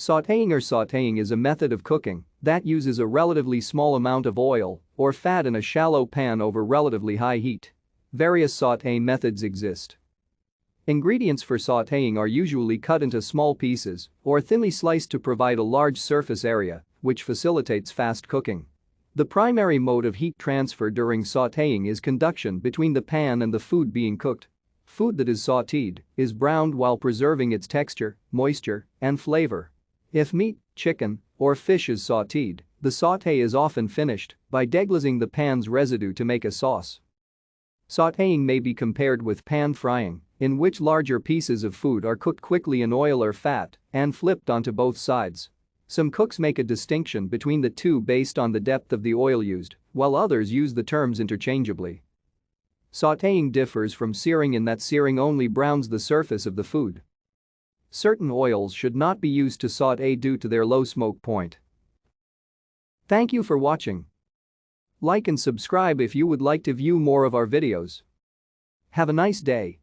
Sautéing is a method of cooking that uses a relatively small amount of oil or fat in a shallow pan over relatively high heat. Various sauté methods exist. Ingredients for sautéing are usually cut into small pieces or thinly sliced to provide a large surface area, which facilitates fast cooking. The primary mode of heat transfer during sautéing is conduction between the pan and the food being cooked. Food that is sautéed is browned while preserving its texture, moisture, and flavor. If meat, chicken, or fish is sautéed, the sauté is often finished by deglazing the pan's residue to make a sauce. Sautéing may be compared with pan frying, in which larger pieces of food are cooked quickly in oil or fat and flipped onto both sides. Some cooks make a distinction between the two based on the depth of the oil used, while others use the terms interchangeably. Sautéing differs from searing in that searing only browns the surface of the food. Certain oils should not be used to sauté due to their low smoke point. Thank you for watching. Like and subscribe if you would like to view more of our videos. Have a nice day.